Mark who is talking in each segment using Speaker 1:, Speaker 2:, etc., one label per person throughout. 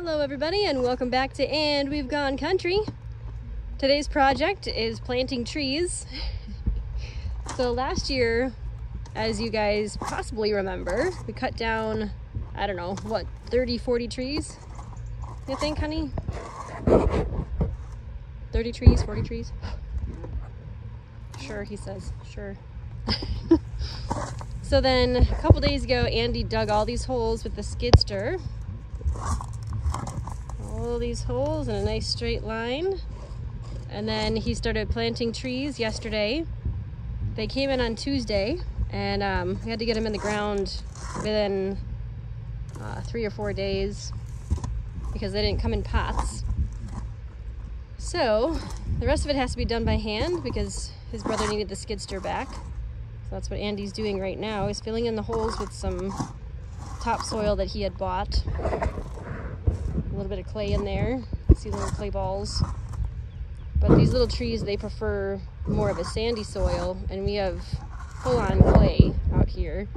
Speaker 1: Hello everybody and welcome back to And We've Gone Country. Today's project is planting trees. So last year, as you guys possibly remember, we cut down, I don't know, what, 30, 40 trees? You think, honey? 30 trees, 40 trees? Sure, he says, sure. So then a couple days ago, Andy dug all these holes with the skid steer. All these holes in a nice straight line. And then he started planting trees yesterday. They came in on Tuesday, and we had to get them in the ground within 3 or 4 days because they didn't come in pots. So the rest of it has to be done by hand because his brother needed the skid steer back. So that's what Andy's doing right now. He's filling in the holes with some topsoil that he had bought. A little bit of clay in there. See the little clay balls. But these little trees, they prefer more of a sandy soil, and we have full-on clay out here.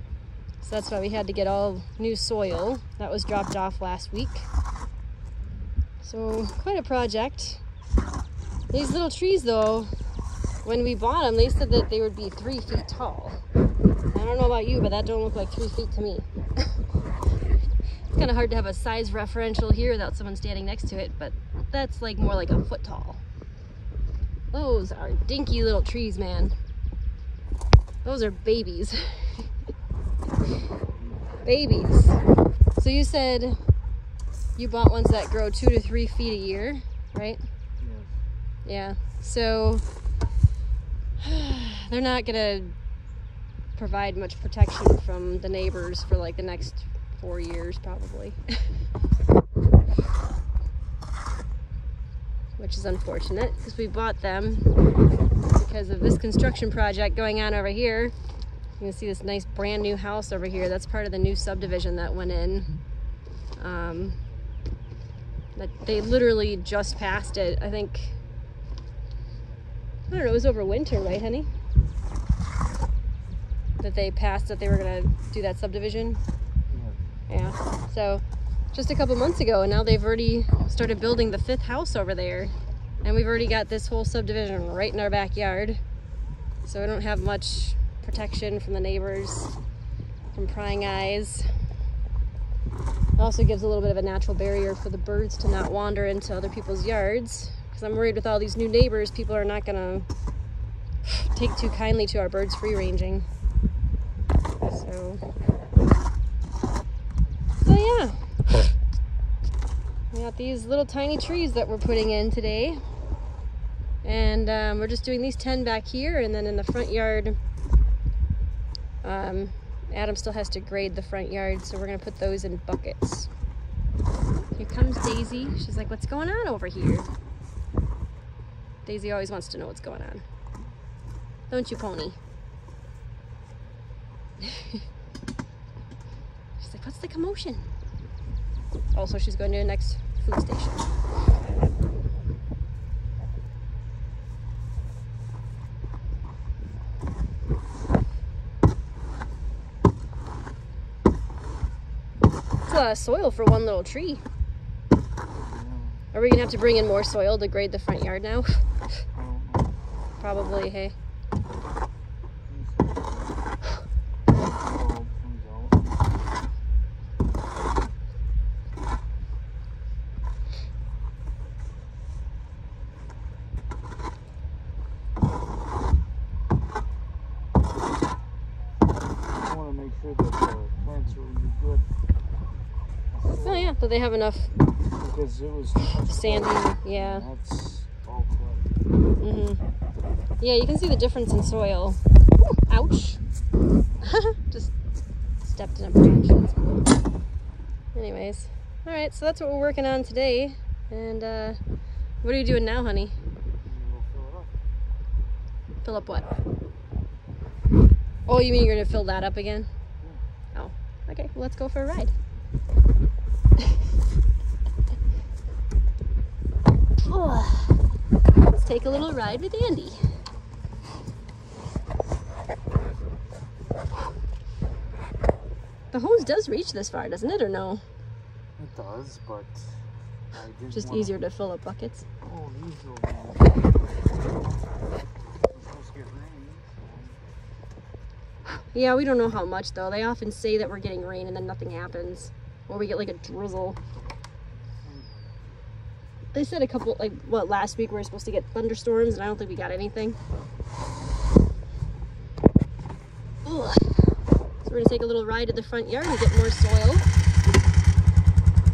Speaker 1: So that's why we had to get all new soil. That was dropped off last week. So quite a project. These little trees though, when we bought them, they said that they would be 3 feet tall. I don't know about you, but that don't look like 3 feet to me. It's kind of hard to have a size referential here without someone standing next to it, but that's like more like a foot tall. Those are dinky little trees, man. Those are babies. Babies. So you said you bought ones that grow 2 to 3 feet a year, right?
Speaker 2: Yes.
Speaker 1: Yeah. So they're not gonna provide much protection from the neighbors for like the next 4 years probably. Which is unfortunate because we bought them because of this construction project going on over here. You can see this nice brand new house over here. That's part of the new subdivision that went in. That they literally just passed it. I think, I don't know, it was over winter, right, honey? That they passed that they were gonna do that subdivision. Yeah, so just a couple months ago, and now they've already started building the 5th house over there, and we've already got this whole subdivision right in our backyard, so we don't have much protection from the neighbors, from prying eyes. It also gives a little bit of a natural barrier for the birds to not wander into other people's yards, because I'm worried with all these new neighbors, people are not gonna take too kindly to our birds free ranging. So yeah, we got these little tiny trees that we're putting in today, and we're just doing these 10 back here, and then in the front yard, Adam still has to grade the front yard, so we're gonna put those in buckets. Here comes Daisy. She's like, what's going on over here? Daisy always wants to know what's going on. Don't you, Pony? What's the commotion? Also, she's going to the next food station. It's a lot of soil for one little tree. Are we gonna have to bring in more soil to grade the front yard now? Probably, hey. Oh yeah, so they have enough
Speaker 2: because it was
Speaker 1: sandy, yeah.
Speaker 2: That's all clay.
Speaker 1: Yeah, you can see the difference in soil. Ouch. Just stepped in a branch. That's cool. Anyways, all right, so that's what we're working on today. And what are you doing now, honey?
Speaker 2: We'll fill it up.
Speaker 1: Fill up what? Oh, you mean you're gonna fill that up again? Yeah. Oh, okay, well, let's go for a ride. Oh, let's take a little ride with Andy. The hose does reach this far, doesn't it, or no?
Speaker 2: It does, but
Speaker 1: Just easier to fill up buckets.
Speaker 2: Oh, these will be. It's supposed to get rain.
Speaker 1: Yeah, we don't know how much though. They often say that we're getting rain and then nothing happens. Or we get like a drizzle. They said a couple, like, what, last week we were supposed to get thunderstorms, and I don't think we got anything. Ugh. So we're gonna take a little ride to the front yard and get more soil.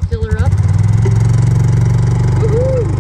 Speaker 1: Fill her up. Woohoo!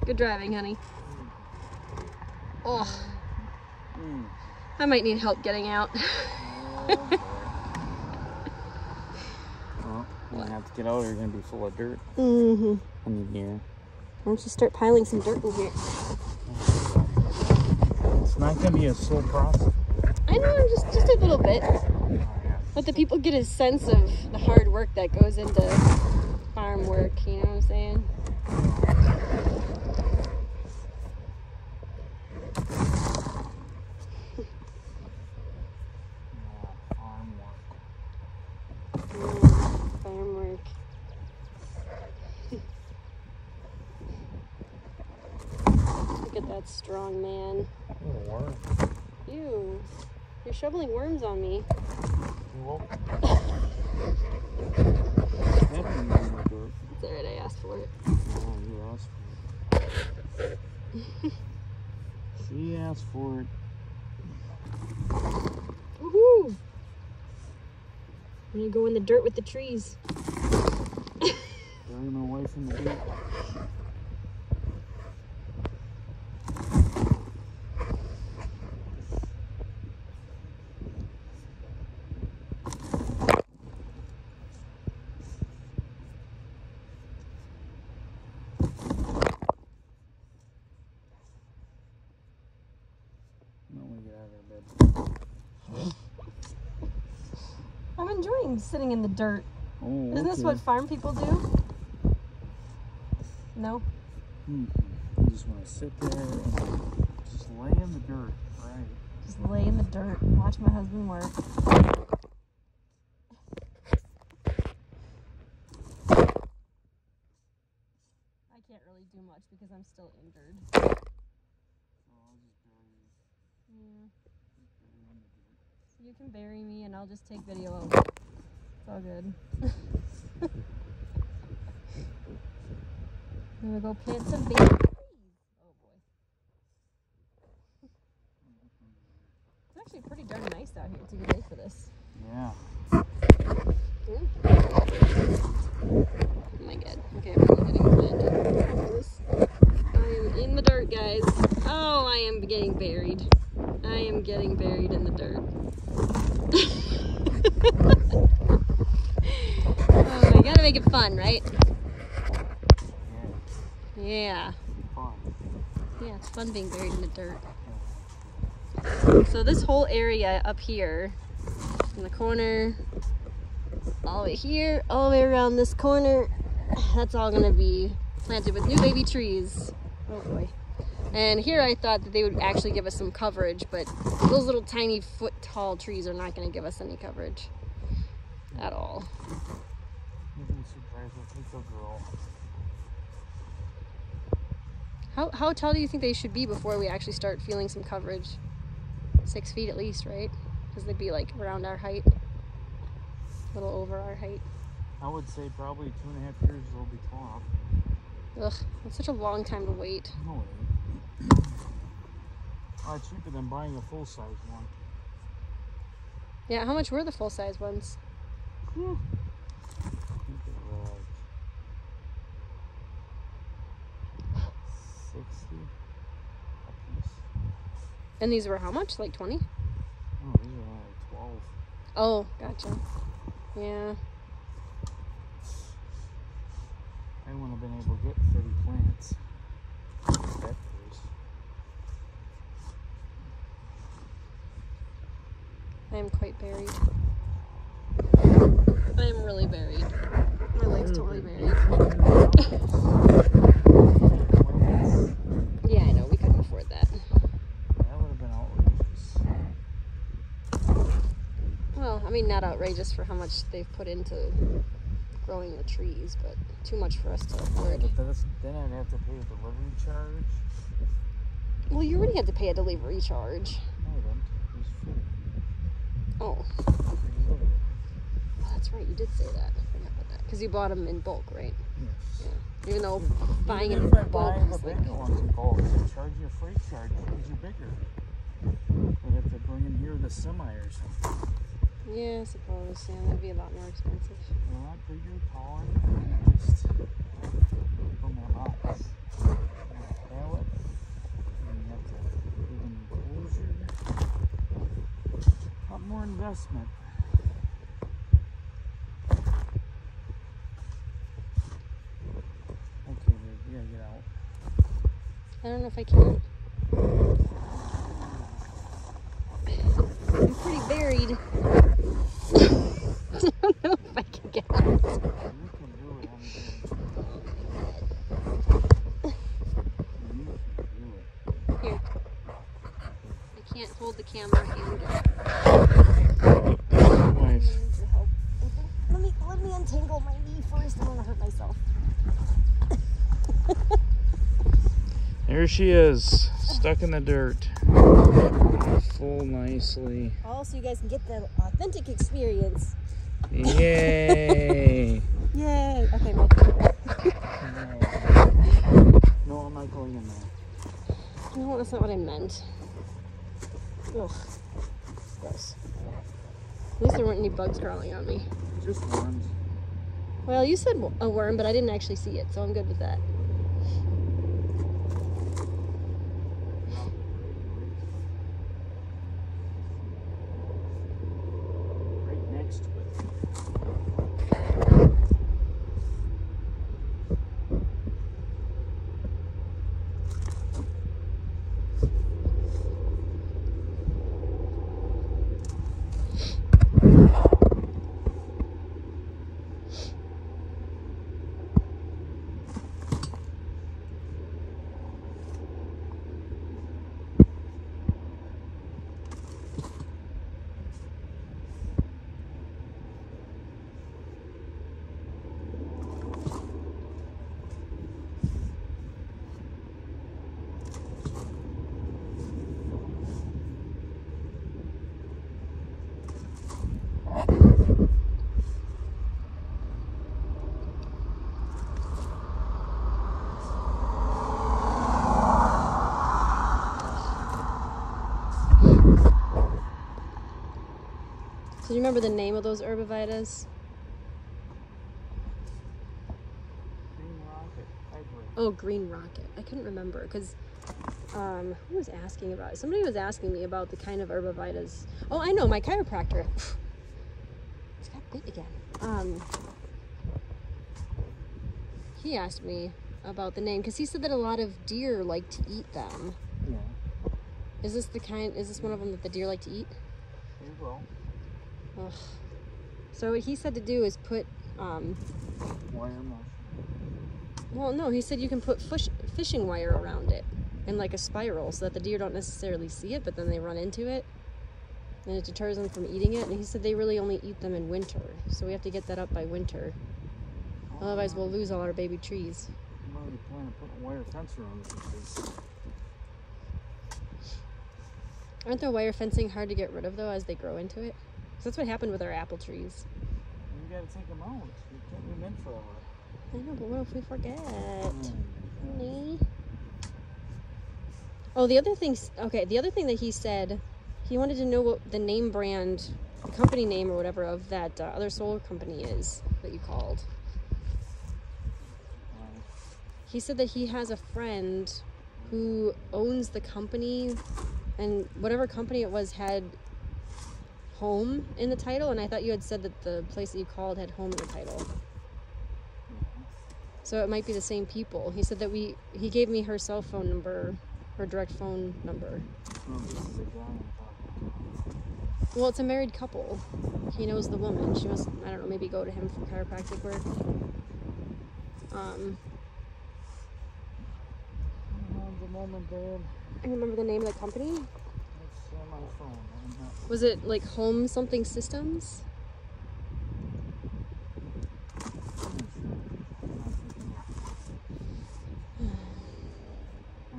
Speaker 1: Good driving, honey. Oh, I might need help getting out.
Speaker 2: Well, you're gonna have to get out or you're gonna be full of dirt.
Speaker 1: Mm-hmm.
Speaker 2: I mean, here.
Speaker 1: Why don't you start piling some dirt in here?
Speaker 2: It's not gonna be a slow process.
Speaker 1: I know, just a little bit. Let the people get a sense of the hard work that goes into farm work, you know what I'm saying? Farm work. Look at that strong man.
Speaker 2: Worm.
Speaker 1: Ew. You're shoveling worms on me. It's alright, I asked for it.
Speaker 2: Oh, you asked for it. She asked for it.
Speaker 1: Woohoo! I'm gonna go in the dirt with the trees.
Speaker 2: Bury my wife in the dirt.
Speaker 1: I'm enjoying sitting in the dirt.
Speaker 2: Oh,
Speaker 1: Isn't this what farm people do? No?
Speaker 2: You just want to sit there and just lay in the dirt, right?
Speaker 1: Just lay in the dirt and watch my husband work. I can't really do much because I'm still injured.
Speaker 2: I'll just bury you.
Speaker 1: Yeah.
Speaker 2: Just bury you in the dirt.
Speaker 1: You can bury me and I'll just take video of it. It's all good. I'm gonna go plant some baby trees. Oh boy. It's actually pretty darn nice out here. It's a good day for this.
Speaker 2: Yeah.
Speaker 1: Oh my god. Okay, I'm really getting planted. I am in the dirt, guys. Oh, I am getting buried. I am getting buried in the dirt. Oh, I gotta make it fun, right? Yeah.
Speaker 2: Fun.
Speaker 1: Yeah, it's fun being buried in the dirt. So this whole area up here, in the corner, all the way here, all the way around this corner. That's all gonna be planted with new baby trees. Oh boy. And here I thought that they would actually give us some coverage, but those little tiny foot tall trees are not gonna give us any coverage at all. How tall do you think they should be before we actually start feeling some coverage? 6 feet at least, right? Because they'd be like around our height, a little over our height.
Speaker 2: I would say probably 2.5 years they'll be tall.
Speaker 1: Ugh, that's such a long time to wait.
Speaker 2: No, it ain't. A lot cheaper than buying a full-size one.
Speaker 1: Yeah, how much were the full-size ones?
Speaker 2: I think they were like 60 a piece.
Speaker 1: And these were how much? Like 20?
Speaker 2: Oh, these are only like 12.
Speaker 1: Oh, gotcha. Yeah.
Speaker 2: I wouldn't have been able to get 30 plants. That price.
Speaker 1: I am quite buried. I am really buried. My leg's totally buried. Yeah, I know. We couldn't afford that.
Speaker 2: That would have been outrageous.
Speaker 1: Well, I mean, not outrageous for how much they've put into growing the trees, but too much for us to afford.
Speaker 2: But then I'd have to pay a delivery charge.
Speaker 1: Well, you already had to pay a delivery charge.
Speaker 2: No, I didn't. It was free.
Speaker 1: Oh. Oh, that's right. You did say that. I forgot about that. Because you bought them in bulk, right?
Speaker 2: Yes.
Speaker 1: Yeah. Even though buying
Speaker 2: Even
Speaker 1: in
Speaker 2: if I
Speaker 1: bulk
Speaker 2: buy the
Speaker 1: is like...
Speaker 2: bigger ones in bulk, they charge you a freight charge because you're bigger. They have to bring in here with a semi or something.
Speaker 1: Yeah, I suppose. Yeah, that'd be a lot more expensive.
Speaker 2: A lot bigger, taller, and just from that box. Pallet. And you have to give an enclosure. A lot more investment. Okay, babe, you gotta get out.
Speaker 1: I don't know if I can. I'm pretty buried. I don't know if I can get out.
Speaker 2: You can do it, honey. You can do it.
Speaker 1: Here. I can't hold the camera and
Speaker 2: Wife.
Speaker 1: Let me untangle my knee first. I don't want to hurt myself.
Speaker 2: There she is, stuck in the dirt. Full nicely.
Speaker 1: Oh, so you guys can get the authentic experience.
Speaker 2: Yay!
Speaker 1: Yay! Okay, Mike.
Speaker 2: No, I'm not going in there.
Speaker 1: No, that's not what I meant. Ugh. Gross. At least there weren't any bugs crawling on me.
Speaker 2: Just worms.
Speaker 1: Well, you said a worm, but I didn't actually see it, so I'm good with that.
Speaker 2: Right next to it.
Speaker 1: So do you remember the name of those herbavitas?
Speaker 2: Green rocket hybrid.
Speaker 1: Oh, green rocket. I couldn't remember because who was asking about it? Somebody was asking me about the kind of herbavitas. Oh, I know, my chiropractor. It's got bit again. He asked me about the name because he said that a lot of deer like to eat them.
Speaker 2: Yeah.
Speaker 1: Is this one of them that the deer like to eat?
Speaker 2: Here you go.
Speaker 1: Ugh. So what he said to do is put,
Speaker 2: Wire mesh.
Speaker 1: well, no, he said you can put fishing wire around it in like a spiral so that the deer don't necessarily see it, but then they run into it and it deters them from eating it. And he said they really only eat them in winter, so we have to get that up by winter. Otherwise, we'll lose all our baby trees.
Speaker 2: I'm already planning to put a wire fence around it because
Speaker 1: Aren't the wire fencing hard to get rid of though as they grow into it? 'Cause that's what happened with our apple trees.
Speaker 2: you gotta take them out. You can't leave them in forever.
Speaker 1: I know, but what if we forget? Honey. Oh, the other thing that he said, he wanted to know what the name brand, the company name or whatever of that other solar company is that you called. He said that he has a friend who owns the company, and whatever company it was had home in the title, and I thought you had said that the place that you called had home in the title. So it might be the same people. He said that he gave me her cell phone number, her direct phone number.
Speaker 2: No, this is a guy I'm talking to.
Speaker 1: Well, it's a married couple. He knows the woman. She must, I don't know, maybe go to him for chiropractic work.
Speaker 2: The moment, Dad.
Speaker 1: I remember the name of the company.
Speaker 2: It's on my phone. I'm not.
Speaker 1: Was it like Home Something Systems?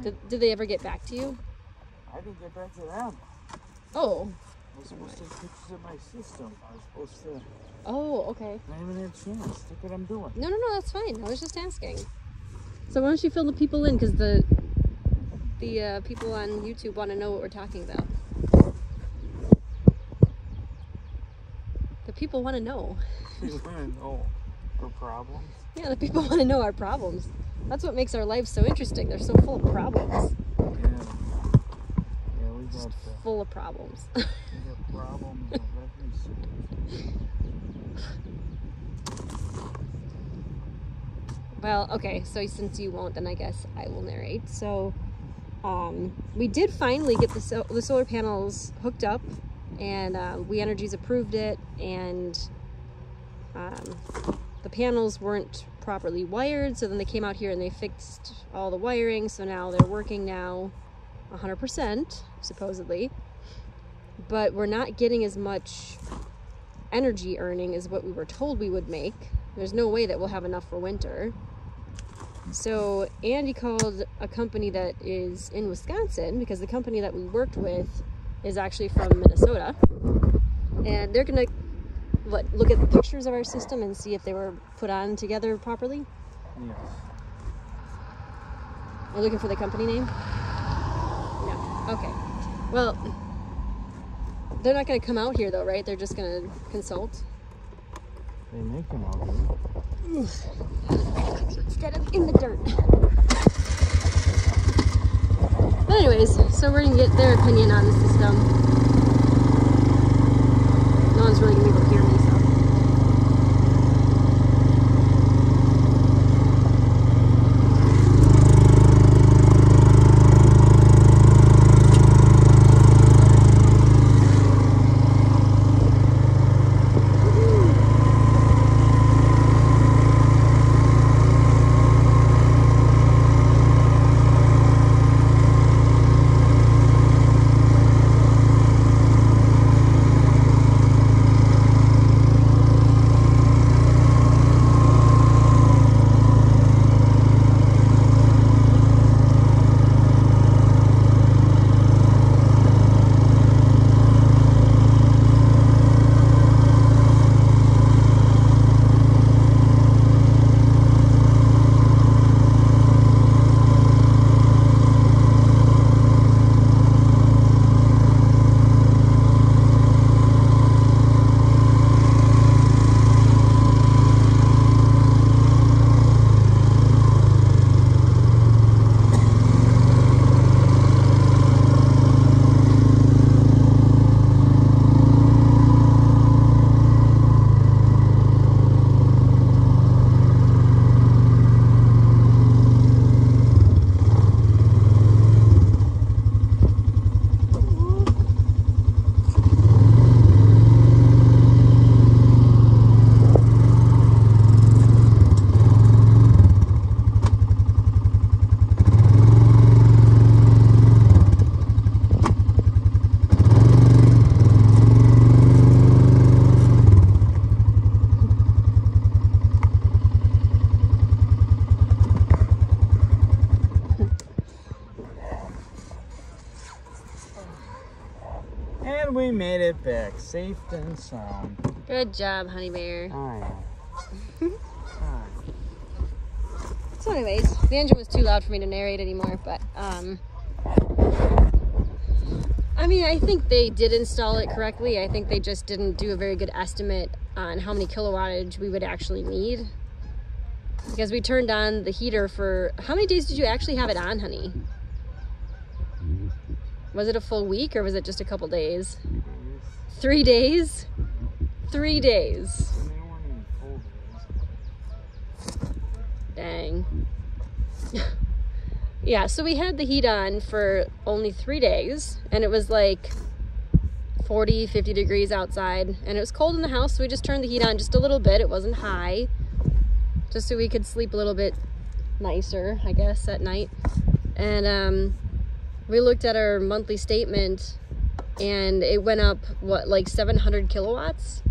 Speaker 1: Did they ever get back to you?
Speaker 2: I didn't get back to them.
Speaker 1: Oh.
Speaker 2: I was supposed to take pictures of my system. I was supposed to.
Speaker 1: Oh, okay.
Speaker 2: I haven't had a chance. Look what I'm doing.
Speaker 1: No, that's fine. I was just asking. So why don't you fill the people in, because the people on YouTube want to know what we're talking about. The people want to know.
Speaker 2: You want to know our problems?
Speaker 1: Yeah, the people want to know our problems. That's what makes our lives so interesting. They're so full of problems.
Speaker 2: Yeah. Yeah, we got
Speaker 1: Full of problems.
Speaker 2: we got problems of every sort.
Speaker 1: Well, okay, so since you won't, then I guess I will narrate. So, we did finally get the solar panels hooked up, and We Energies approved it, and the panels weren't properly wired, so then they came out here and they fixed all the wiring, so now they're working now 100%, supposedly. But we're not getting as much energy earning as what we were told we would make. There's no way that we'll have enough for winter. So Andy called a company that is in Wisconsin, because the company that we worked with is actually from Minnesota, and they're gonna look at the pictures of our system and see if they were put on together properly.
Speaker 2: Yes.
Speaker 1: You're looking for the company name? No. Okay. Well, they're not going to come out here though, right? They're just going to consult.
Speaker 2: They make them out here.
Speaker 1: Instead of in the dirt. But anyways, so we're going to get their opinion on the system. No one's really going to be able to hear me, so.
Speaker 2: back safe and sound.
Speaker 1: Good job, honey bear.
Speaker 2: Alright.
Speaker 1: So anyways, the engine was too loud for me to narrate anymore, but I mean, I think they did install it correctly. I think they just didn't do a very good estimate on how many kilowattage we would actually need. Because we turned on the heater for, how many days did you actually have it on, honey? Was it a full week or was it just a couple days? 3 days? 3 days. Dang. Yeah, so we had the heat on for only 3 days, and it was like 40, 50 degrees outside, and it was cold in the house, so we just turned the heat on just a little bit. It wasn't high, just so we could sleep a little bit nicer, I guess, at night. And we looked at our monthly statement, and it went up, what, like 700 kilowatts?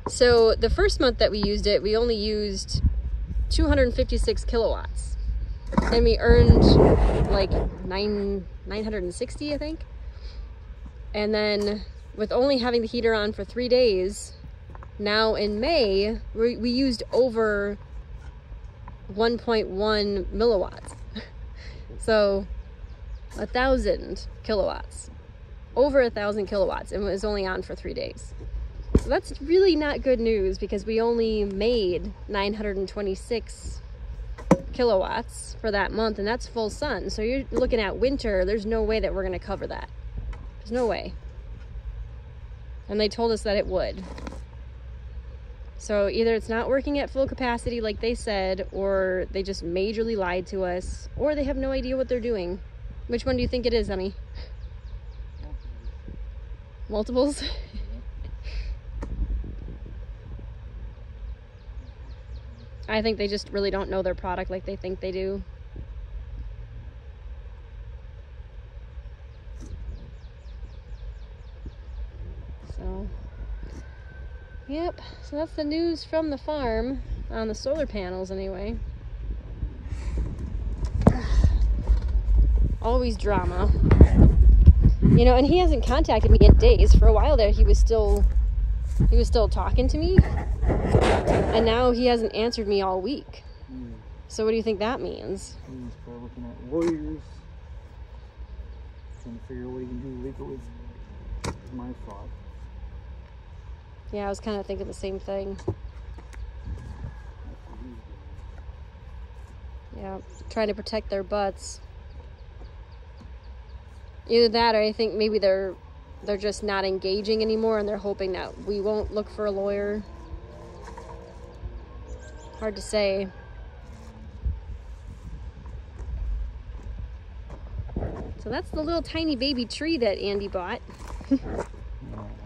Speaker 1: So the first month that we used it, we only used 256 kilowatts. And we earned like 960, I think. And then with only having the heater on for 3 days, now in May, we used over 1.1 milliwatts. So 1,000 kilowatts. Over 1,000 kilowatts, and it was only on for 3 days. So that's really not good news because we only made 926 kilowatts for that month, and that's full sun. So you're looking at winter, there's no way that we're going to cover that. There's no way. And they told us that it would. So either it's not working at full capacity like they said, or they just majorly lied to us, or they have no idea what they're doing. Which one do you think it is, honey? Multiples? I think they just really don't know their product like they think they do. So, yep. So that's the news from the farm on the solar panels anyway. Always drama. You know, and he hasn't contacted me in days. For a while there, he was still talking to me. And now he hasn't answered me all week. So what do you think that means?
Speaker 2: He's probably looking at lawyers, trying to figure out what he can do legally. That's my thought.
Speaker 1: Yeah, I was kind of thinking the same thing. Yeah, trying to protect their butts. Either that, or I think maybe they're just not engaging anymore, and they're hoping that we won't look for a lawyer. Hard to say. So that's the little tiny baby tree that Andy bought.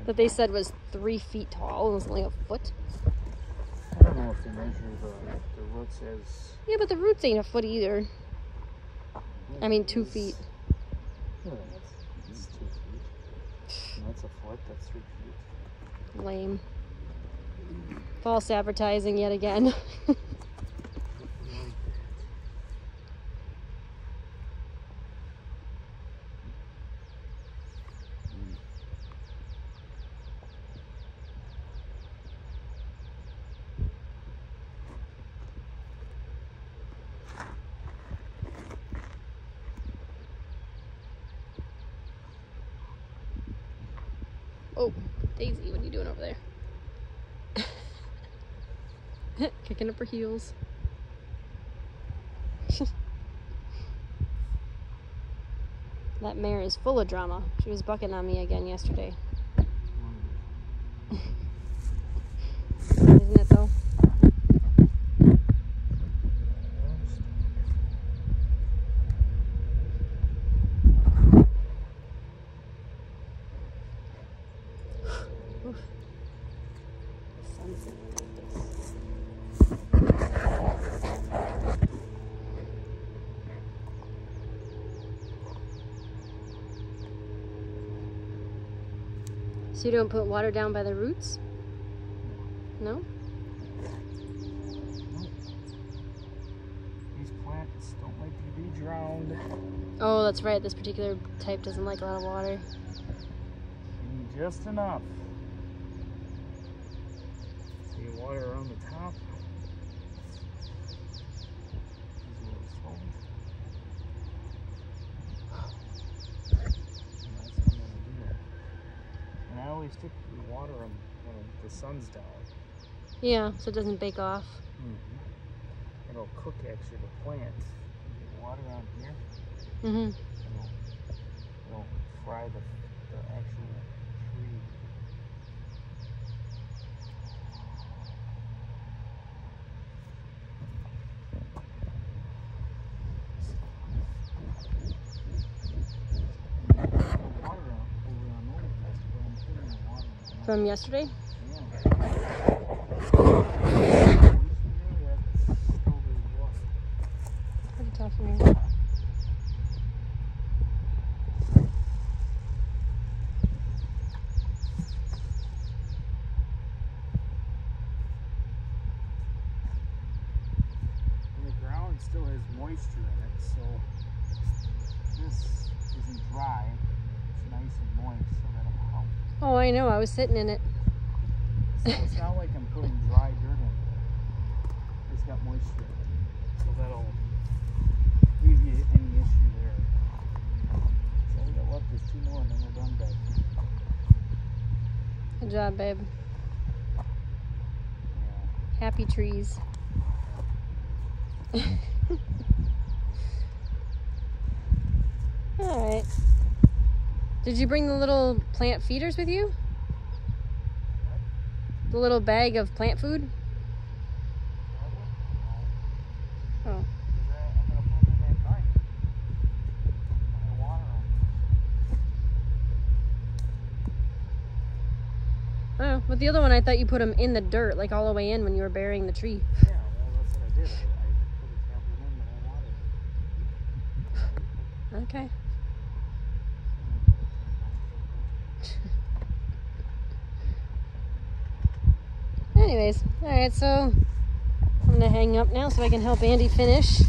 Speaker 1: That they said was 3 feet tall. It was only a foot.
Speaker 2: I don't know if they measure the roots as...
Speaker 1: Yeah, but the roots ain't a foot either. I mean, 2 feet.
Speaker 2: Yeah, it's 2 feet. And that's a foot, that's 3 feet.
Speaker 1: Lame. False advertising yet again. Oh, Daisy, what are you doing over there? Kicking up her heels. That mare is full of drama. She was bucking on me again yesterday. Isn't it though? So you don't put water down by the roots? No?
Speaker 2: These plants don't like to be drowned.
Speaker 1: Oh, that's right. This particular type doesn't like a lot of water.
Speaker 2: And you just enough. See water around the top. And I always typically water them when the sun's down.
Speaker 1: Yeah, so it doesn't bake off.
Speaker 2: It'll cook actually the plant. Water on here. It'll fry the actual tree.
Speaker 1: From yesterday? Pretty tough in here.
Speaker 2: And the ground still has moisture in it, so this isn't dry. It's nice and moist, so that'll help.
Speaker 1: Oh, I know. I was sitting in it.
Speaker 2: So it's not like I'm putting dry dirt in it. It's got moisture in it. So that'll alleviate any issue there. So all we got left is 2 more and then we're done back.
Speaker 1: Good job, babe.
Speaker 2: Yeah.
Speaker 1: Happy trees. Alright. Did you bring the little plant feeders with you? The little bag of plant food? Oh.
Speaker 2: I'm gonna put them in at night when I water them.
Speaker 1: Oh, with the other one I thought you put them in the dirt, like all the way in when you were burying the tree.
Speaker 2: Yeah, well that's what I did. I put a tablet in when I watered.
Speaker 1: Okay. Anyways, alright, so I'm gonna hang up now so I can help Andy finish.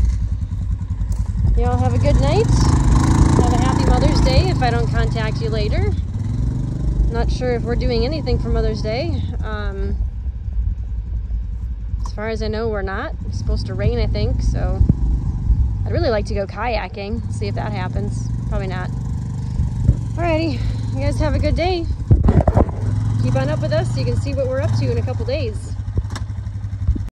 Speaker 1: Y'all have a good night. Have a happy Mother's Day if I don't contact you later. Not sure if we're doing anything for Mother's Day. As far as I know, we're not. It's supposed to rain, I think, so I'd really like to go kayaking, see if that happens. Probably not. Alrighty, you guys have a good day. Keep on up with us so you can see what we're up to in a couple days.